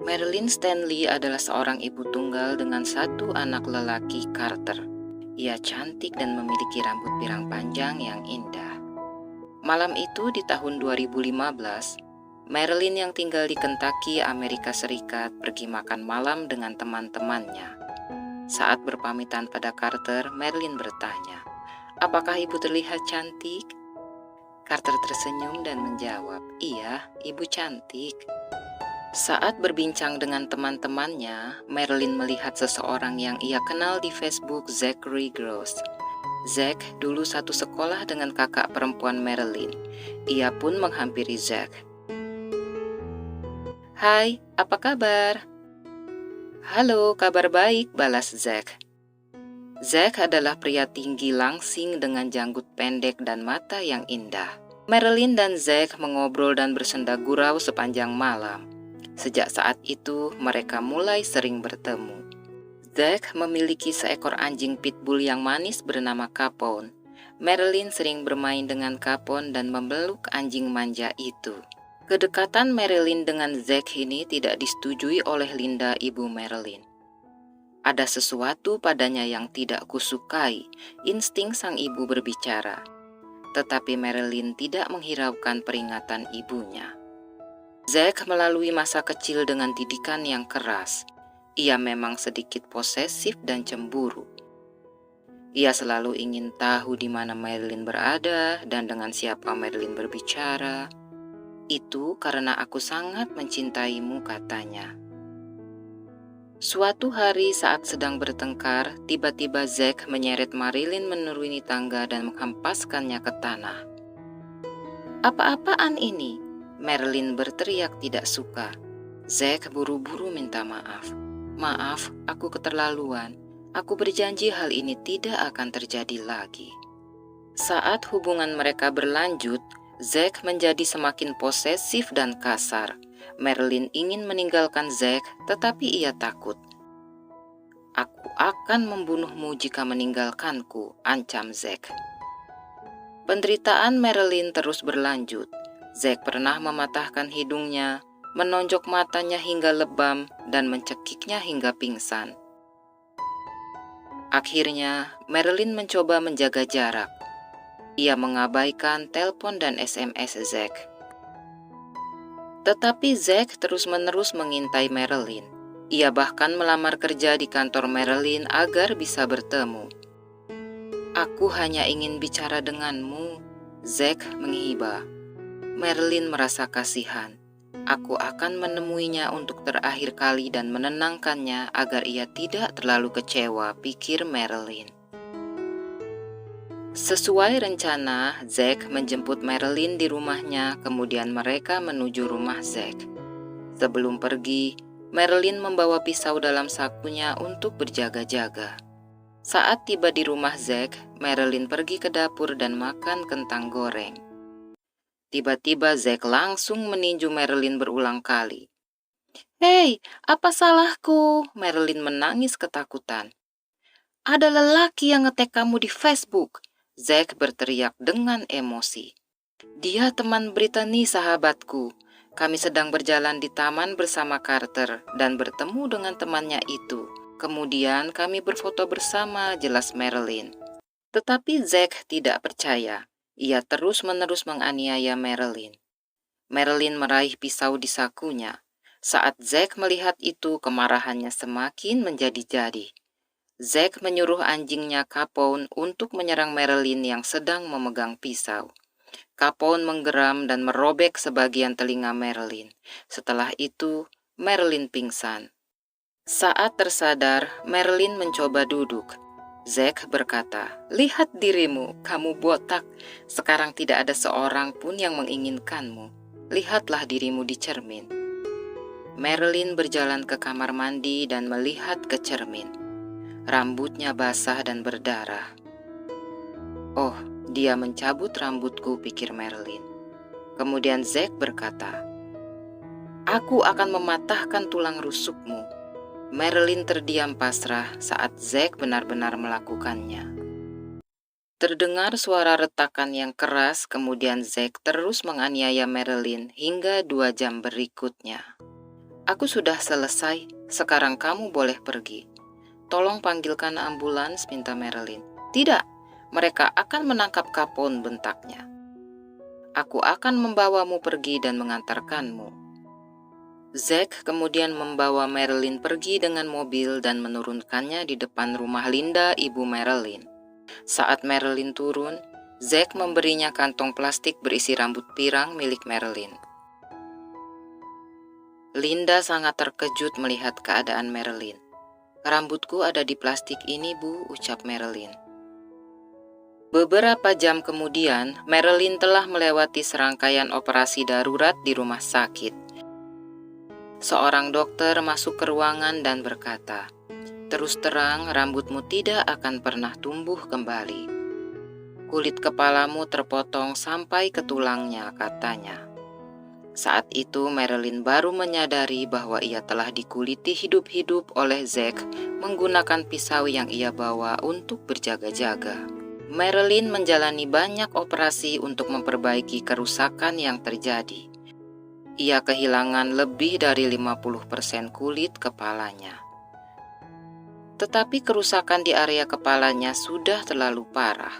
Marilyn Stanley adalah seorang ibu tunggal dengan satu anak lelaki, Carter. Ia cantik dan memiliki rambut pirang panjang yang indah. Malam itu di tahun 2015, Marilyn yang tinggal di Kentucky, Amerika Serikat pergi makan malam dengan teman-temannya. Saat berpamitan pada Carter, Marilyn bertanya, "Apakah ibu terlihat cantik?" Carter tersenyum dan menjawab, "Iya, ibu cantik." Saat berbincang dengan teman-temannya, Marilyn melihat seseorang yang ia kenal di Facebook, Zachary Gross. Zach dulu satu sekolah dengan kakak perempuan Marilyn. Ia pun menghampiri Zach. "Hai, apa kabar?" "Halo, kabar baik," balas Zach. Zach adalah pria tinggi langsing dengan janggut pendek dan mata yang indah. Marilyn dan Zach mengobrol dan bersenda gurau sepanjang malam. Sejak saat itu, mereka mulai sering bertemu. Zach memiliki seekor anjing pitbull yang manis bernama Capone. Marilyn sering bermain dengan Capone dan memeluk anjing manja itu. Kedekatan Marilyn dengan Zach ini tidak disetujui oleh Linda, ibu Marilyn. Ada sesuatu padanya yang tidak kusukai, insting sang ibu berbicara. Tetapi Marilyn tidak menghiraukan peringatan ibunya. Zach melalui masa kecil dengan didikan yang keras. Ia memang sedikit posesif dan cemburu. Ia selalu ingin tahu di mana Marilyn berada dan dengan siapa Marilyn berbicara. "Itu karena aku sangat mencintaimu," katanya. Suatu hari saat sedang bertengkar, tiba-tiba Zach menyeret Marilyn menuruni tangga dan menghempaskannya ke tanah. "Apa-apaan ini?" Marilyn berteriak tidak suka. Zach buru-buru minta maaf. "Maaf, aku keterlaluan. Aku berjanji hal ini tidak akan terjadi lagi." Saat hubungan mereka berlanjut, Zach menjadi semakin posesif dan kasar. Marilyn ingin meninggalkan Zach, tetapi ia takut. "Aku akan membunuhmu jika meninggalkanku," ancam Zach. Penderitaan Marilyn terus berlanjut. Zach pernah mematahkan hidungnya, menonjok matanya hingga lebam, dan mencekiknya hingga pingsan. Akhirnya, Marilyn mencoba menjaga jarak. Ia mengabaikan telepon dan SMS Zach. Tetapi Zach terus-menerus mengintai Marilyn. Ia bahkan melamar kerja di kantor Marilyn agar bisa bertemu. "Aku hanya ingin bicara denganmu," Zach menghibah. Marilyn merasa kasihan. "Aku akan menemuinya untuk terakhir kali dan menenangkannya agar ia tidak terlalu kecewa," pikir Marilyn. Sesuai rencana, Zach menjemput Marilyn di rumahnya, kemudian mereka menuju rumah Zach. Sebelum pergi, Marilyn membawa pisau dalam sakunya untuk berjaga-jaga. Saat tiba di rumah Zach, Marilyn pergi ke dapur dan makan kentang goreng. Tiba-tiba Zach langsung meninju Marilyn berulang kali. "Hei, apa salahku?" Marilyn menangis ketakutan. "Ada lelaki yang nge-tag kamu di Facebook," Zach berteriak dengan emosi. "Dia teman Brittany, sahabatku. Kami sedang berjalan di taman bersama Carter dan bertemu dengan temannya itu. Kemudian kami berfoto bersama," jelas Marilyn. Tetapi Zach tidak percaya. Ia terus-menerus menganiaya Marilyn. Marilyn meraih pisau di sakunya. Saat Zach melihat itu, kemarahannya semakin menjadi-jadi. Zach menyuruh anjingnya Capone untuk menyerang Marilyn yang sedang memegang pisau. Capone menggeram dan merobek sebagian telinga Marilyn. Setelah itu, Marilyn pingsan. Saat tersadar, Marilyn mencoba duduk. Zach berkata, "Lihat dirimu, kamu botak. Sekarang tidak ada seorang pun yang menginginkanmu. Lihatlah dirimu di cermin." Marilyn berjalan ke kamar mandi dan melihat ke cermin. Rambutnya basah dan berdarah. "Oh, dia mencabut rambutku," pikir Marilyn. Kemudian Zach berkata, "Aku akan mematahkan tulang rusukmu." Marilyn terdiam pasrah saat Zach benar-benar melakukannya. Terdengar suara retakan yang keras, kemudian Zach terus menganiaya Marilyn hingga 2 jam berikutnya. Aku sudah selesai, sekarang kamu boleh pergi. Tolong panggilkan ambulans, minta Marilyn. Tidak, mereka akan menangkap Capone, bentaknya. Aku akan membawamu pergi dan mengantarkanmu. Zack kemudian membawa Marilyn pergi dengan mobil dan menurunkannya di depan rumah Linda, ibu Marilyn. Saat Marilyn turun, Zack memberinya kantong plastik berisi rambut pirang milik Marilyn. Linda sangat terkejut melihat keadaan Marilyn. "Rambutku ada di plastik ini, Bu," ucap Marilyn. Beberapa jam kemudian, Marilyn telah melewati serangkaian operasi darurat di rumah sakit. Seorang dokter masuk ke ruangan dan berkata, "Terus terang, rambutmu tidak akan pernah tumbuh kembali. Kulit kepalamu terpotong sampai ke tulangnya," katanya. Saat itu Marilyn baru menyadari bahwa ia telah dikuliti hidup-hidup oleh Zack menggunakan pisau yang ia bawa untuk berjaga-jaga. Marilyn menjalani banyak operasi untuk memperbaiki kerusakan yang terjadi. Ia kehilangan lebih dari 50% kulit kepalanya. Tetapi kerusakan di area kepalanya sudah terlalu parah.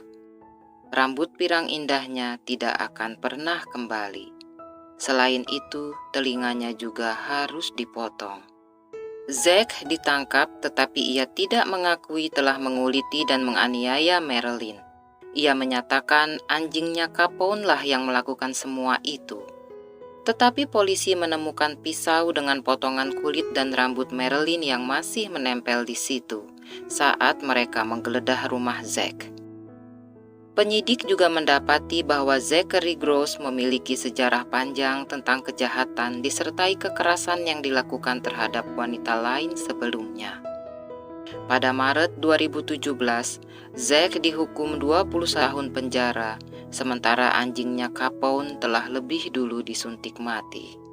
Rambut pirang indahnya tidak akan pernah kembali. Selain itu, telinganya juga harus dipotong. Zack ditangkap, tetapi ia tidak mengakui telah menguliti dan menganiaya Marilyn. Ia menyatakan anjingnya Capone lah yang melakukan semua itu. Tetapi polisi menemukan pisau dengan potongan kulit dan rambut Marilyn yang masih menempel di situ saat mereka menggeledah rumah Zack. Penyidik juga mendapati bahwa Zachary Gross memiliki sejarah panjang tentang kejahatan disertai kekerasan yang dilakukan terhadap wanita lain sebelumnya. Pada Maret 2017, Zack dihukum 20 tahun penjara, sementara anjingnya Capone telah lebih dulu disuntik mati.